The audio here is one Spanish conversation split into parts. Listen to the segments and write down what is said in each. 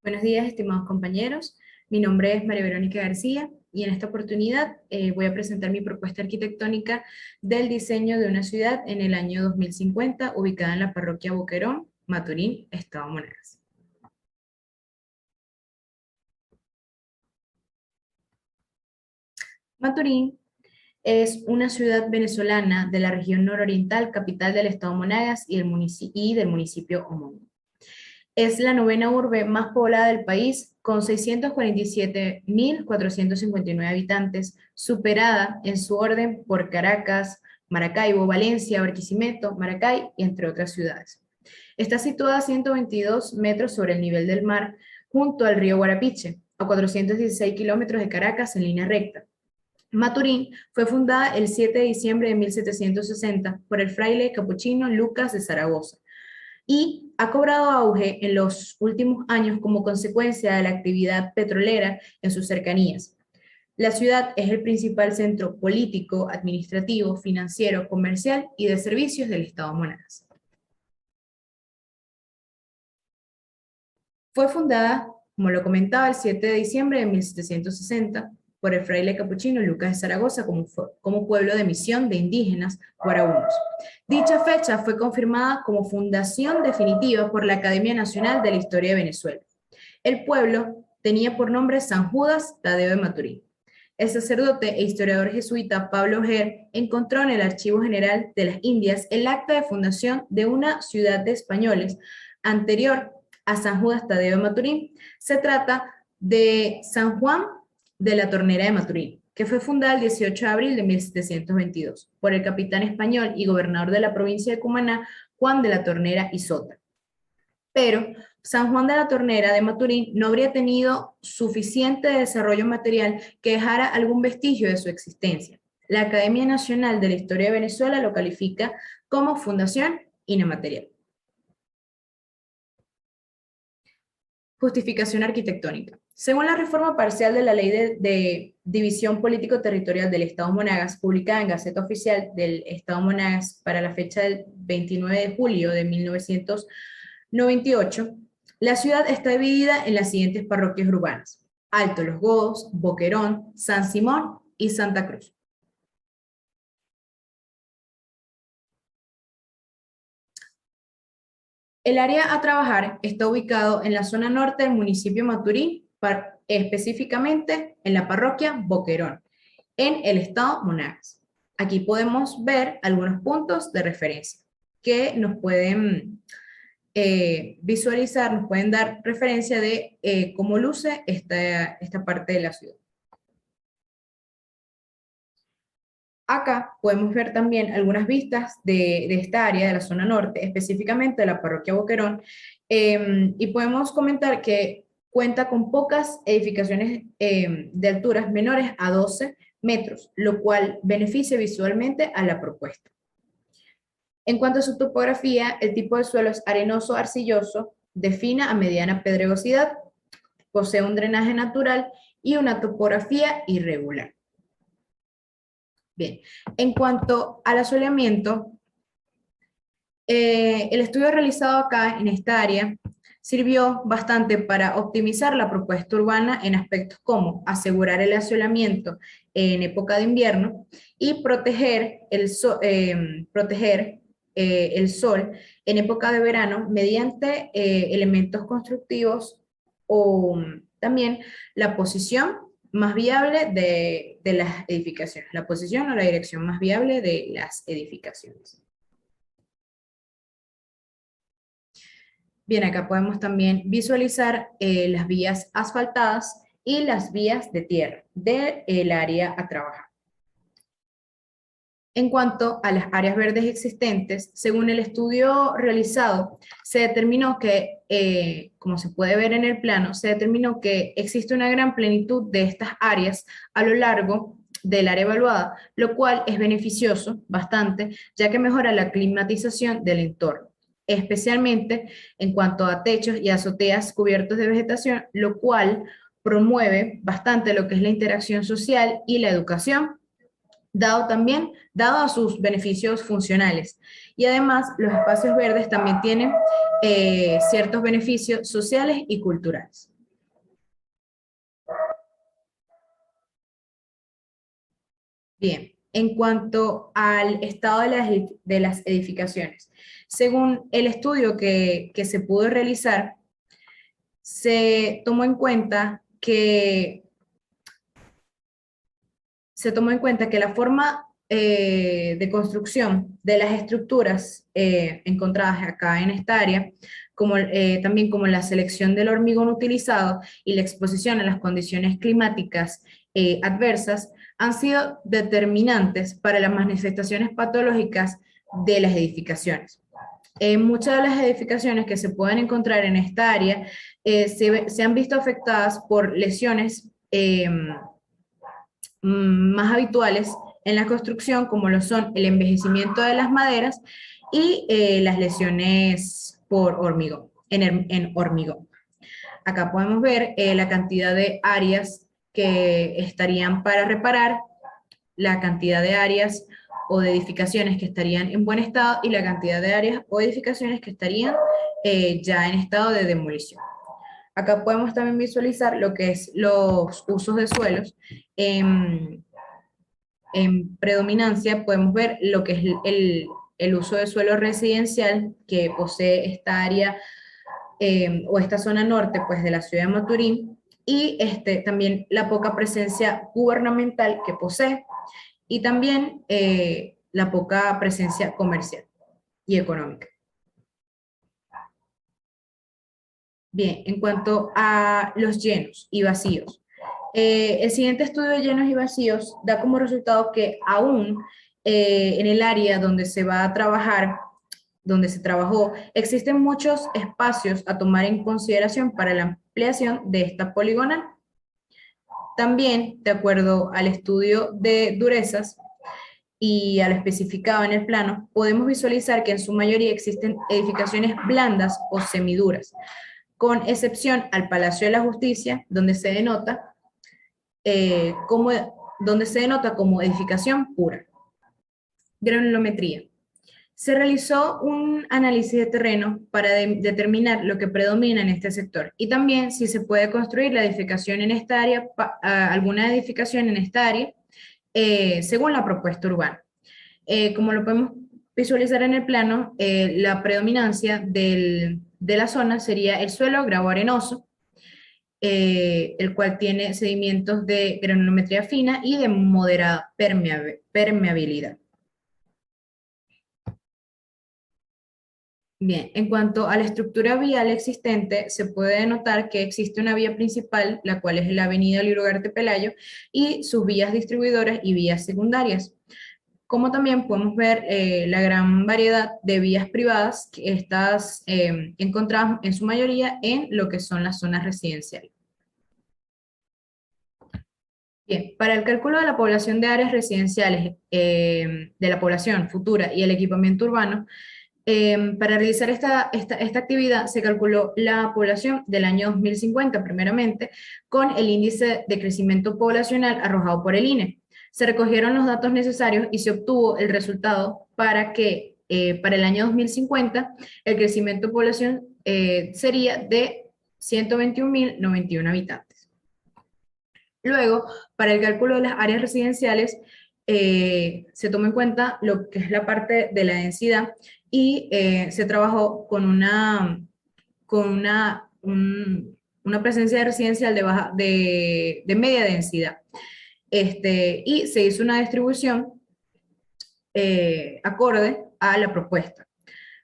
Buenos días, estimados compañeros. Mi nombre es María Verónica García y en esta oportunidad voy a presentar mi propuesta arquitectónica del diseño de una ciudad en el año 2050 ubicada en la parroquia Boquerón, Maturín, Estado Monagas. Maturín es una ciudad venezolana de la región nororiental, capital del Estado Monagas y del municipio homónimo. Es la novena urbe más poblada del país, con 647.459 habitantes, superada en su orden por Caracas, Maracaibo, Valencia, Barquisimeto, Maracay y entre otras ciudades. Está situada a 122 metros sobre el nivel del mar, junto al río Guarapiche, a 416 kilómetros de Caracas en línea recta. Maturín fue fundada el 7 de diciembre de 1760 por el fraile capuchino Lucas de Zaragoza, y ha cobrado auge en los últimos años como consecuencia de la actividad petrolera en sus cercanías. La ciudad es el principal centro político, administrativo, financiero, comercial y de servicios del Estado Monagas. Fue fundada, como lo comentaba, el 7 de diciembre de 1760 por el fraile capuchino Lucas de Zaragoza como pueblo de misión de indígenas guaraúnos. Dicha fecha fue confirmada como fundación definitiva por la Academia Nacional de la Historia de Venezuela. El pueblo tenía por nombre San Judas Tadeo de Maturín. El sacerdote e historiador jesuita Pablo Oger encontró en el Archivo General de las Indias el acta de fundación de una ciudad de españoles anterior a San Judas Tadeo de Maturín. Se trata de San Juan de la Tornera de Maturín, que fue fundada el 18 de abril de 1722 por el capitán español y gobernador de la provincia de Cumaná, Juan de la Tornera y Sota. Pero San Juan de la Tornera de Maturín no habría tenido suficiente desarrollo material que dejara algún vestigio de su existencia. La Academia Nacional de la Historia de Venezuela lo califica como fundación inmaterial. Justificación arquitectónica. Según la reforma parcial de la Ley de División Político-Territorial del Estado Monagas, publicada en Gaceta Oficial del Estado Monagas para la fecha del 29 de julio de 1998, la ciudad está dividida en las siguientes parroquias urbanas: Alto Los Godos, Boquerón, San Simón y Santa Cruz. El área a trabajar está ubicado en la zona norte del municipio Maturín, específicamente en la parroquia Boquerón, en el estado Monagas. Aquí podemos ver algunos puntos de referencia que nos pueden visualizar, nos pueden dar referencia de cómo luce esta parte de la ciudad. Acá podemos ver también algunas vistas de esta área de la zona norte, específicamente de la parroquia Boquerón, y podemos comentar que cuenta con pocas edificaciones de alturas menores a 12 metros, lo cual beneficia visualmente a la propuesta. En cuanto a su topografía, el tipo de suelo es arenoso-arcilloso, de fina a mediana pedregosidad, posee un drenaje natural y una topografía irregular. Bien, en cuanto al asoleamiento, el estudio realizado acá en esta área sirvió bastante para optimizar la propuesta urbana en aspectos como asegurar el asoleamiento en época de invierno y proteger el sol en época de verano mediante elementos constructivos o también la posición más viable de las edificaciones, la posición o la dirección más viable de las edificaciones. Bien, acá podemos también visualizar las vías asfaltadas y las vías de tierra del área a trabajar. En cuanto a las áreas verdes existentes, según el estudio realizado, se determinó que, como se puede ver en el plano, se determinó que existe una gran plenitud de estas áreas a lo largo del área evaluada, lo cual es beneficioso bastante, ya que mejora la climatización del entorno, especialmente en cuanto a techos y azoteas cubiertos de vegetación, lo cual promueve bastante lo que es la interacción social y la educación, dado a sus beneficios funcionales. Y además, los espacios verdes también tienen ciertos beneficios sociales y culturales. Bien, en cuanto al estado de las edificaciones, según el estudio que se pudo realizar, se tomó en cuenta que la forma de construcción de las estructuras encontradas acá en esta área, como, también como la selección del hormigón utilizado y la exposición a las condiciones climáticas adversas, han sido determinantes para las manifestaciones patológicas de las edificaciones. Muchas de las edificaciones que se pueden encontrar en esta área se han visto afectadas por lesiones más habituales en la construcción, como lo son el envejecimiento de las maderas y las lesiones por hormigón, en hormigón. Acá podemos ver la cantidad de áreas que estarían para reparar, la cantidad de áreas o de edificaciones que estarían en buen estado y la cantidad de áreas o edificaciones que estarían ya en estado de demolición. Acá podemos también visualizar lo que es los usos de suelos. En predominancia podemos ver lo que es el uso de suelo residencial que posee esta área o esta zona norte pues, de la ciudad de Maturín, y también la poca presencia gubernamental que posee, y también la poca presencia comercial y económica. Bien, en cuanto a los llenos y vacíos, el siguiente estudio de llenos y vacíos da como resultado que aún en el área donde se va a trabajar, donde se trabajó, existen muchos espacios a tomar en consideración para la ampliación de esta poligonal. También, de acuerdo al estudio de durezas y a lo especificado en el plano, podemos visualizar que en su mayoría existen edificaciones blandas o semiduras, con excepción al Palacio de la Justicia, donde se denota como edificación pura. Granulometría. Se realizó un análisis de terreno para determinar lo que predomina en este sector y también si se puede construir la edificación en esta área, alguna edificación en esta área, según la propuesta urbana. Como lo podemos visualizar en el plano, la predominancia de la zona sería el suelo gravo-arenoso, el cual tiene sedimentos de granulometría fina y de moderada permeabilidad. Bien, en cuanto a la estructura vial existente, se puede notar que existe una vía principal, la cual es la avenida Luis Ugarte Pelayo, y sus vías distribuidoras y vías secundarias. Como también podemos ver la gran variedad de vías privadas que estas encontramos en su mayoría en lo que son las zonas residenciales. Bien, para el cálculo de la población de áreas residenciales de la población futura y el equipamiento urbano, para realizar esta actividad se calculó la población del año 2050 primeramente con el índice de crecimiento poblacional arrojado por el INE. Se recogieron los datos necesarios y se obtuvo el resultado para que para el año 2050 el crecimiento de población sería de 121.091 habitantes. Luego, para el cálculo de las áreas residenciales, se toma en cuenta lo que es la parte de la densidad y se trabajó una presencia residencial de media densidad. Y se hizo una distribución acorde a la propuesta.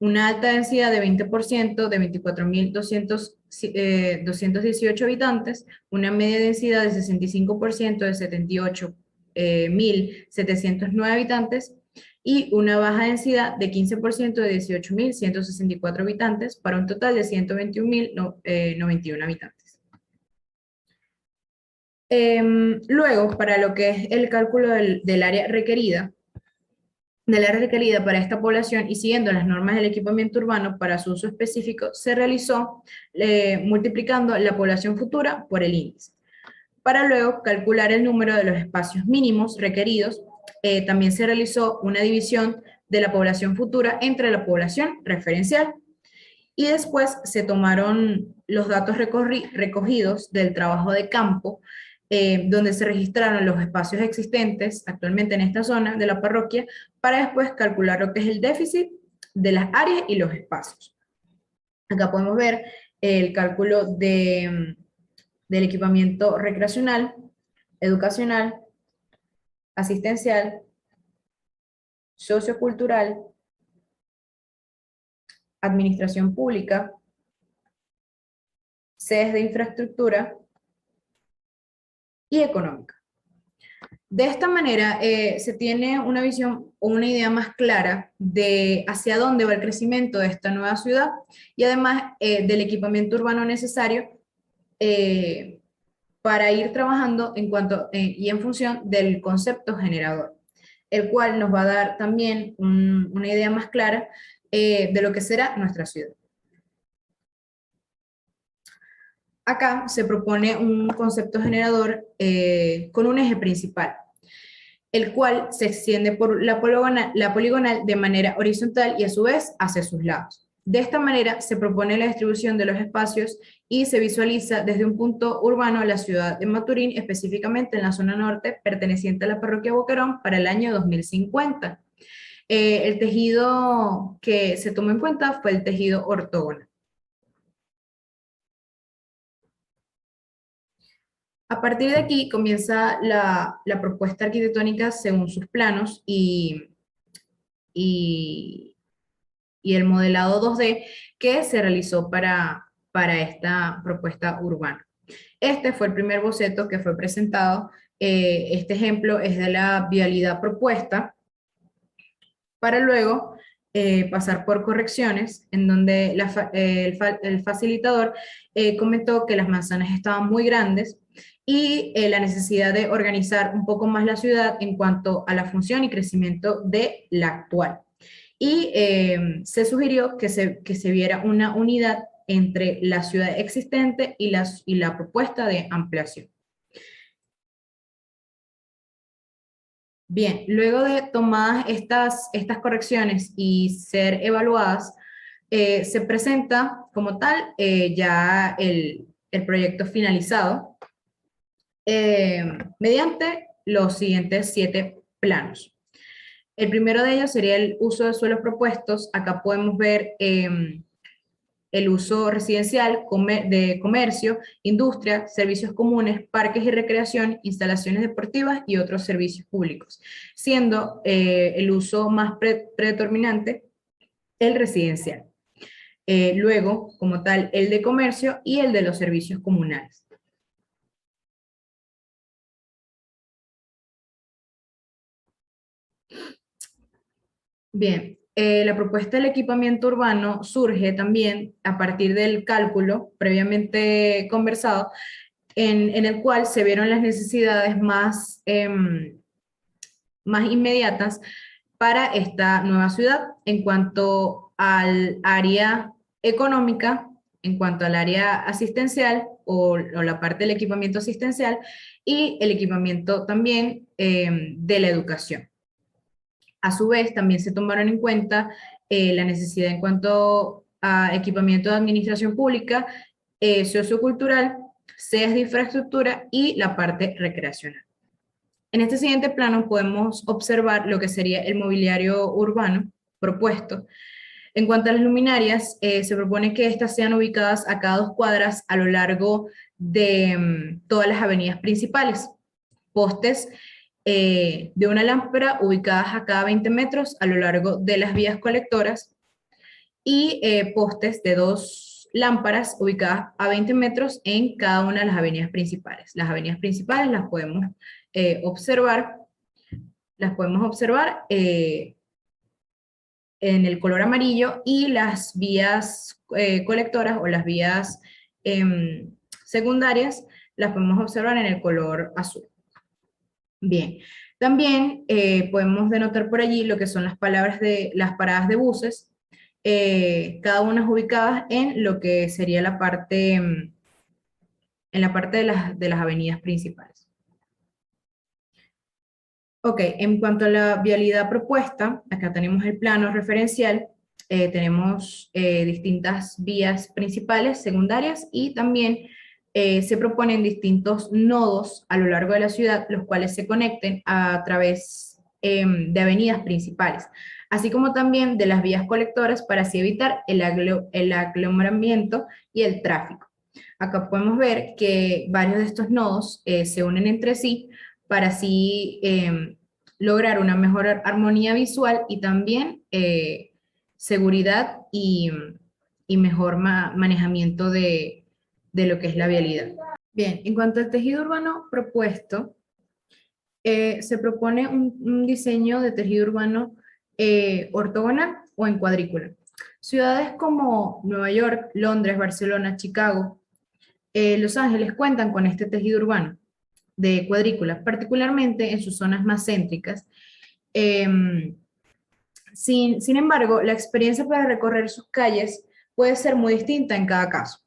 Una alta densidad de 20% de 24.218 habitantes, una media densidad de 65% de 78.709 habitantes y una baja densidad de 15% de 18.164 habitantes para un total de 121.091 habitantes. Luego, para lo que es el cálculo del área requerida para esta población y siguiendo las normas del equipamiento urbano para su uso específico, se realizó multiplicando la población futura por el índice. Para luego calcular el número de los espacios mínimos requeridos, también se realizó una división de la población futura entre la población referencial y después se tomaron los datos recogidos del trabajo de campo donde se registraron los espacios existentes actualmente en esta zona de la parroquia, para después calcular lo que es el déficit de las áreas y los espacios. Acá podemos ver el cálculo del equipamiento recreacional, educacional, asistencial, sociocultural, administración pública, sedes de infraestructura y económica. De esta manera se tiene una visión o una idea más clara de hacia dónde va el crecimiento de esta nueva ciudad y además del equipamiento urbano necesario para ir trabajando en cuanto y en función del concepto generador, el cual nos va a dar también una idea más clara de lo que será nuestra ciudad. Acá se propone un concepto generador con un eje principal, el cual se extiende por la poligonal de manera horizontal y a su vez hacia sus lados. De esta manera se propone la distribución de los espacios y se visualiza desde un punto urbano a la ciudad de Maturín, específicamente en la zona norte perteneciente a la parroquia Boquerón para el año 2050. El tejido que se tomó en cuenta fue el tejido ortogonal. A partir de aquí comienza la propuesta arquitectónica según sus planos y el modelado 2D que se realizó para esta propuesta urbana. Este fue el primer boceto que fue presentado. Este ejemplo es de la vialidad propuesta, para luego pasar por correcciones, en donde el facilitador comentó que las manzanas estaban muy grandes y la necesidad de organizar un poco más la ciudad en cuanto a la función y crecimiento de la actual. Y se sugirió que se viera una unidad entre la ciudad existente y la propuesta de ampliación. Bien, luego de tomadas estas correcciones y ser evaluadas, se presenta como tal ya el proyecto finalizado mediante los siguientes 7 planos. El primero de ellos sería el uso de suelos propuestos. Acá podemos ver el uso residencial, de comercio, industria, servicios comunes, parques y recreación, instalaciones deportivas y otros servicios públicos, siendo el uso más predominante el residencial. Luego, como tal, el de comercio y el de los servicios comunales. Bien, la propuesta del equipamiento urbano surge también a partir del cálculo previamente conversado, en el cual se vieron las necesidades más inmediatas para esta nueva ciudad en cuanto al área económica, en cuanto al área asistencial o la parte del equipamiento asistencial y el equipamiento también de la educación. A su vez, también se tomaron en cuenta la necesidad en cuanto a equipamiento de administración pública, sociocultural, sedes de infraestructura y la parte recreacional. En este siguiente plano podemos observar lo que sería el mobiliario urbano propuesto. En cuanto a las luminarias, se propone que estas sean ubicadas a cada 2 cuadras a lo largo de todas las avenidas principales. Postes de una lámpara ubicadas a cada 20 metros a lo largo de las vías colectoras y postes de 2 lámparas ubicadas a 20 metros en cada una de las avenidas principales. Las avenidas principales las podemos observar en el color amarillo y las vías colectoras o las vías secundarias las podemos observar en el color azul. Bien, también podemos denotar por allí lo que son las paradas de buses, cada una ubicadas en lo que sería la parte, en la parte de las avenidas principales. Ok, en cuanto a la vialidad propuesta, acá tenemos el plano referencial, tenemos distintas vías principales, secundarias y también se proponen distintos nodos a lo largo de la ciudad, los cuales se conecten a través de avenidas principales, así como también de las vías colectoras para así evitar el aglomeramiento y el tráfico. Acá podemos ver que varios de estos nodos se unen entre sí para así lograr una mejor armonía visual y también seguridad y mejor manejamiento de lo que es la vialidad. Bien, en cuanto al tejido urbano propuesto, se propone un diseño de tejido urbano ortogonal o en cuadrícula. Ciudades como Nueva York, Londres, Barcelona, Chicago, Los Ángeles cuentan con este tejido urbano de cuadrícula, particularmente en sus zonas más céntricas. Sin embargo, la experiencia para recorrer sus calles puede ser muy distinta en cada caso.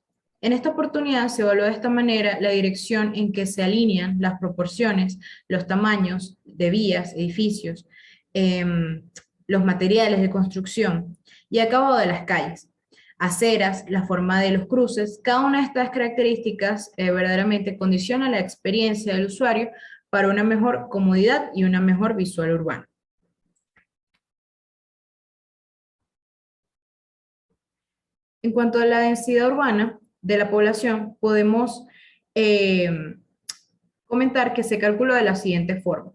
En esta oportunidad se evaluó de esta manera la dirección en que se alinean las proporciones, los tamaños de vías, edificios, los materiales de construcción y acabado de las calles, aceras, la forma de los cruces. Cada una de estas características verdaderamente condiciona la experiencia del usuario para una mejor comodidad y una mejor visual urbana. En cuanto a la densidad urbana de la población, podemos eh, comentar que se calculó de la siguiente forma.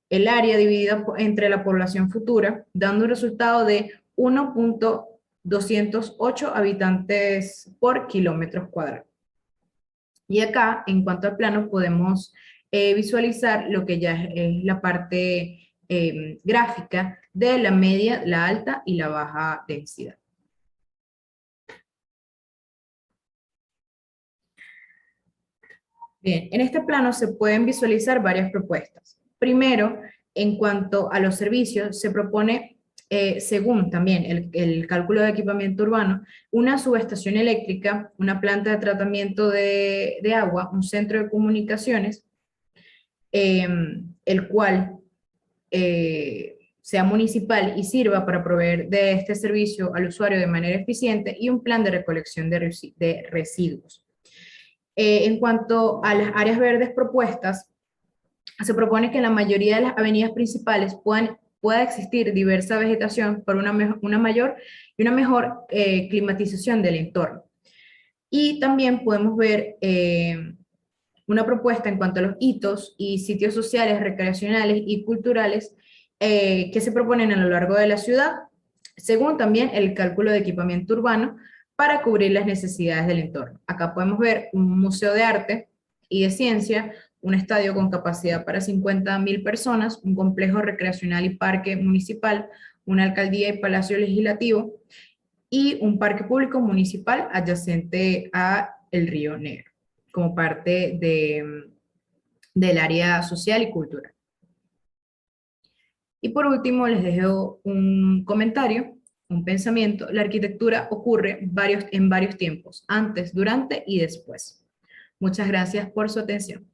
El área dividida entre la población futura, dando un resultado de 1.208 habitantes por kilómetros cuadrados. Y acá, en cuanto al plano, podemos visualizar lo que ya es la parte gráfica de la media, la alta y la baja densidad. Bien, en este plano se pueden visualizar varias propuestas. Primero, en cuanto a los servicios, se propone, según también el cálculo de equipamiento urbano, una subestación eléctrica, una planta de tratamiento de agua, un centro de comunicaciones, el cual sea municipal y sirva para proveer de este servicio al usuario de manera eficiente, y un plan de recolección de residuos. En cuanto a las áreas verdes propuestas, se propone que en la mayoría de las avenidas principales pueda existir diversa vegetación para una mayor y una mejor climatización del entorno. Y también podemos ver una propuesta en cuanto a los hitos y sitios sociales, recreacionales y culturales que se proponen a lo largo de la ciudad, según también el cálculo de equipamiento urbano, para cubrir las necesidades del entorno. Acá podemos ver un museo de arte y de ciencia, un estadio con capacidad para 50.000 personas, un complejo recreacional y parque municipal, una alcaldía y palacio legislativo, y un parque público municipal adyacente a el Río Negro, como parte del área social y cultural. Y por último, les dejo un comentario, un pensamiento. La arquitectura ocurre en varios tiempos, antes, durante y después. Muchas gracias por su atención.